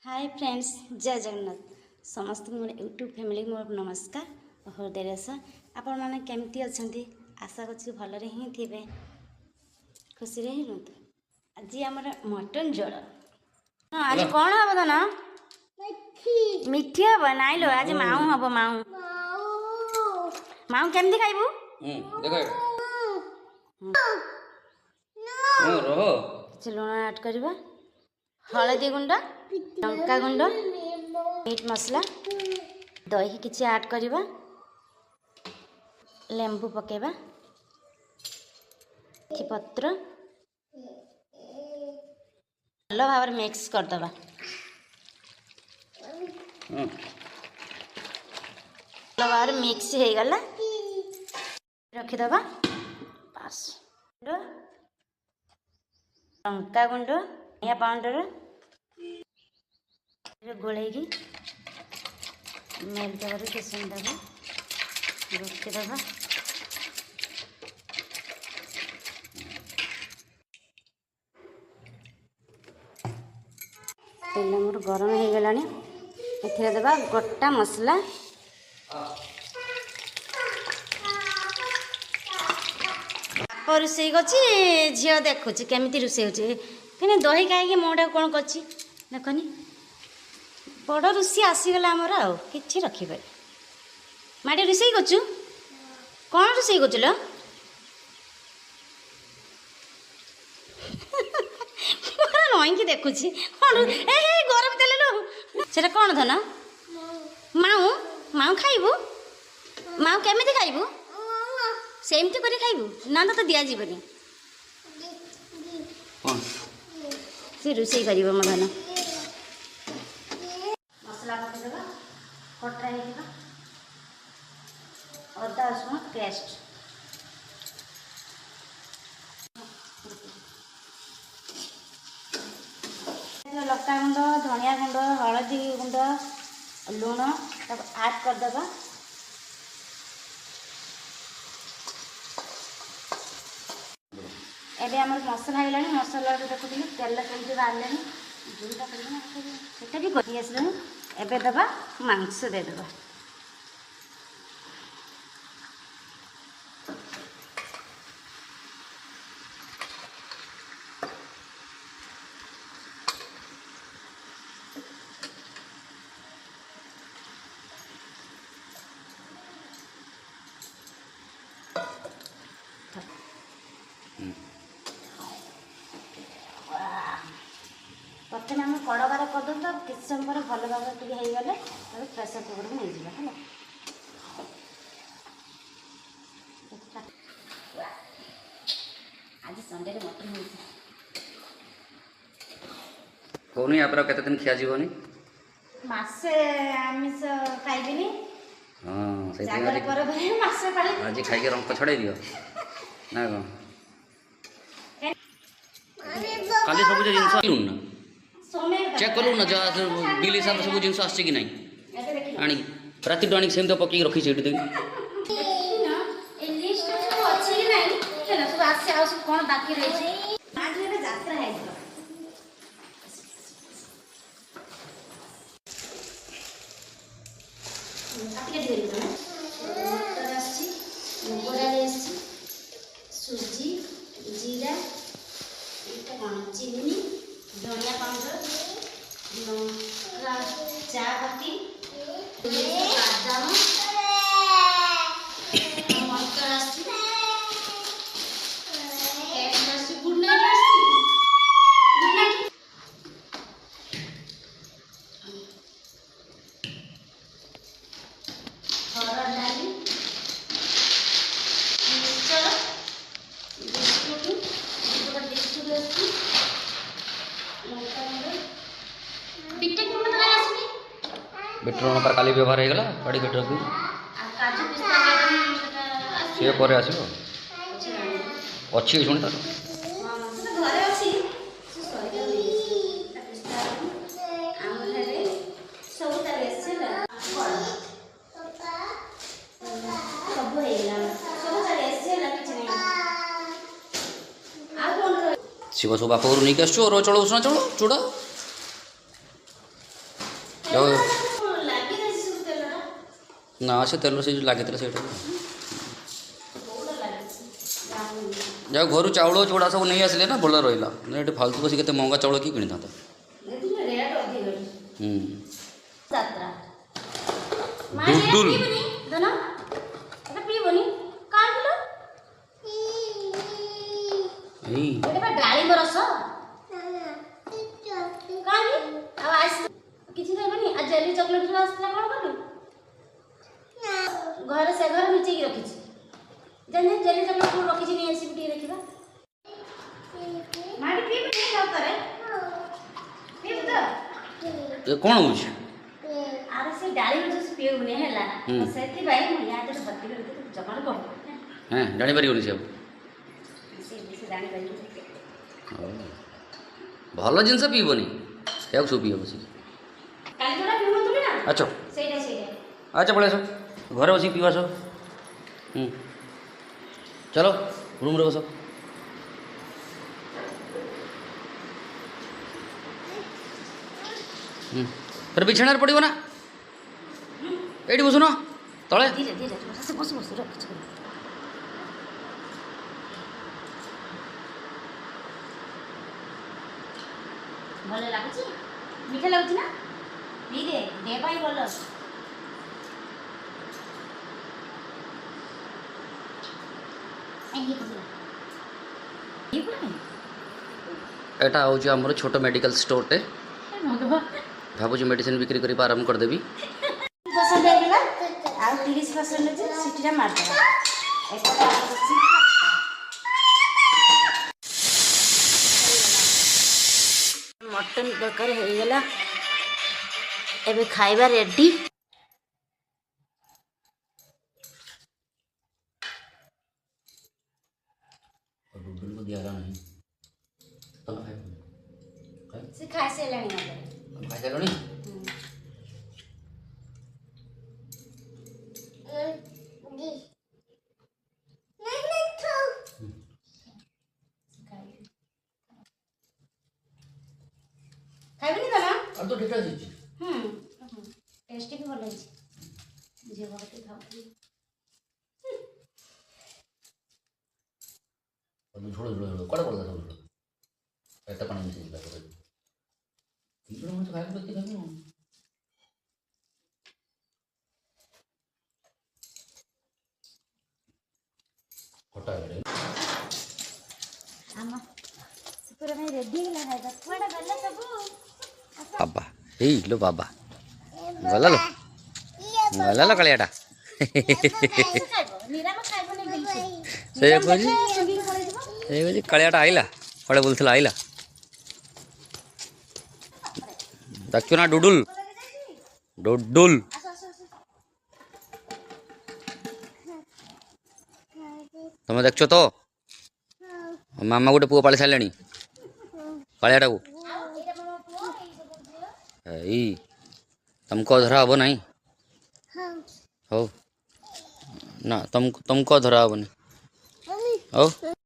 Hi friends, जय जगन्नाथ समस्त मोर YouTube family मोर नमस्कार हृदय आपण मैंने केमती अच्छा आशा कर भलरे ही थे खुशी ही रुहतु। आज आम मटन झोल आज कौन हम तो ना मिठी हम नाई लो आज माऊ हम माऊ माऊ केमती खाइबू लुण ऐड करवा हलदी गुंड लंका गुंड मीट मसला दही किसी ऐड करवा लेंबू पकेबा पत्र भल भाव मिक्स करदबा भल भाव मिक्स हो गला रखीदबा बस लंका गुंड धनिया पाउडर गोलैकी मेल दबार किसम दबा रखीदबा तेल मोर गरम हो गला एथे देबा गोटा मसला आप रोषे कर झील देखुची केमी रोषे हो दही खाई मोटा कौन कर देखनी बड़ रोषे आसीगला आमर आ कि रखिपारे माटे रोषे करचु कौन रोषे कर नईकी देखुची गरम तेल लो से कौन धन माऊ माऊ खाइबू माऊ केमी खाइबू सेमती कर खाइबू ना तो दि जीवन से रोषे कर मो धन मसला पकईदेवा कटा अदा रसुण पेस्ट लंका गुंड धनिया गुंड हलदी गुंड लुण ऐड करदे एबे आमर मसला है मसला देखुनी तेल कमी बाहर जोटा भी कर एबे दबा मांस देदेबा प्रथम आम कड़बार करदे तो किस समय पर भल भाव होगले प्रेसर कुकर को नहीं जावा है आज संडे मटन कौन यापर केते दिन खिया जीवनी मासे आमिष खाइबिनी हां से जागर पर मासे पाली आज खाई के रंग छड़ाई दियो ना काली सब जिनस लुन ना चेक करू ना जा बिल हिसाब सब जिनस आछे कि नहीं आनी राति डाणी सेम तो पकी रखी छेडी देनी ए लिस्ट सब अछि कि नहीं हेला सब आसे आ सब कोन बाकी रही छै आज रे यात्रा है काटिके देरी ना मटर आछि मुगडा लेछि सुजी जीरा इटा कोन चीनी धनिया पाउडर लंका चापत्ती बादाम मटर आछि गुड नाइट हरड़ डाली मिक्सचर बिस्कुट बिस्कुट आछि लंका गुंड बिटे गुंड तो आछि बेटर पर काली व्यवहार हो गला बड़ी बेटर को आ काजू पिस्ता बादाम आछि से पर आसीबो अच्छी सुन तार घरे अछि से सही पिस्ता आम घरे सब तार एसेला सब हो गला सब तार एसेला किछ नहीं आ कोन शिव सब बाप घर नहीं आसो और चलो सुना चलो चूड़ा ନା ସେ ତେଲ ସେ ଲାଗିଥିଲା ସେଇଟା ଯାହା ଘରୁ ଚାଉଳ ଚୁଡ଼ା ସବୁ ନେଇ ଆସିଲେ ନା ଭଲ ରହିଲା ଏଠି ଫାଲତୁ ବସି କେତେ ମହଙ୍ଗା ଚାଉଳ କିଏ କିଣିଥାନ୍ତା। ଡୁଡୁଲ ଡାଳିମ୍ବ ରସ କିଛି ଦେବନି ଆଉ ଜେଲି ଚକୋଲେଟ ଆସିଥିଲା କଣ କଲୁ ଘରେ ସେ ଘରେ ଲୁଚେଇକି ରଖିଛି ଯେମିତି ଜେଲି ଚକୋଲେଟ ରଖିଛି ନେଇ ଆସିବି ଟିକେ ଦେଖିବା ମାଡ଼ି ପିଇବୁ ଟିକେ ସତରେ ପିଇବୁ ତ ଏ କ'ଣ ହେଉଛି ଆରେ ସେ ଡାଳିମ୍ବ ଜୁସ୍ ପିଇବୁନି ହେଲା ସେଥିପାଇଁ ମୁଁ ୟା ଦେହରେ ଭର୍ତ୍ତି କରିକି ଜମାରୁ କହୁ ହଁ ଜାଣିପାରିବନି ସେ ଆଉ ସେ ଜାଣିପାରିବୁ ଭଲ ଜିନିଷ ପିଇବନି ସେଆକୁ ସବୁ ପିଇବ ବସିକି କାଲି ଯୋଉଟା ପିଉନଥିଲି ନା ଆଚ୍ଛା ସେଇଟା ଆଚ୍ଛା ପଳେଇ ଆସ ଘରେ ବସିକି ପିଇବା ସବୁ ଚलो ରୁମ୍ରେ ବସ ଫେର ବିଛଣାରେ ପଡ଼ିବ ନା ଏଇଠି ବସୁନ ତଳେ ଧୀରେ ଧୀରେ ବସ ବସ ରଖିଛୁ ଭଲ ଲାଗୁଛି ମିଠା ଲାଗୁଛି ନା ପିଇଦେ ଦେହ ପାଇଁ ଭଲ ଏଇଟା ହେଉଛି ଆମର ଛୋଟ ମେଡ଼ିକାଲ ଷ୍ଟୋରଟେ ଭାବୁଛି ମେଡ଼ିସିନ ବିକ୍ରି କରିବା ଆରମ୍ଭ କରିଦେବି 10% ହେଇଗଲା ଆଉ 30% ଅଛି ସିଟିଟା ମାରିଦେବା ମଟନ ତରକାରୀ ହେଇଗଲା ଏବେ ଖାଇବା ରେଡି ସେ ଖାଇସାରିଲାଣି ଖାଇସାରିଲଣି ଖାଇବିନି ତ ନା ଆଉ ତ ଠିକ୍ ଅଛି ଟେଷ୍ଟ ବି ଭଲ ହେଇଛି ଝିଅ ଘରଟି ଖାଉଥିଲି ଝୋଳ ଝୋଳ ଝୋଳ କୁଆଡ଼େ ପଡ଼ିଲା ସବୁ ଝୋଳ ଏତେ ପାଣି ମିଶେଇ ଯିବା ସବୁ ତିନି ମଣିଷ ଖାଇବାକୁ କେତେ ଖାଇବୁ ଖଟା ଆମ ପୁରା ପାଇଁ ରେଡି ହେଇଗଲା ଖାଇବା କୁଆଡ଼େ ଗଲେ ସବୁ ବାବା ଏଇ ଲୋ ବାବା ଗଲା ଲୋ କାଳିଆଟା ସେଇଆ କହୁଛି କାଳିଆଟା ଆଇଲା କୁଆଡ଼େ ବୁଲୁଥିଲା ଆଇଲା ଡାକିବ ନା ଡୁଡୁଲ ଡୁଡୁଲ ତମେ ଦେଖୁଛ ତ ମାମା ଗୋଟେ ପୁଅ ପାଳି ସାରିଲାଣି କାଳିଆଟାକୁ ଏଇ ତମକୁ ଧରା ହବ ନାହିଁ ହଉ ନା ତମକୁ ଧରା ହବନି ହଉ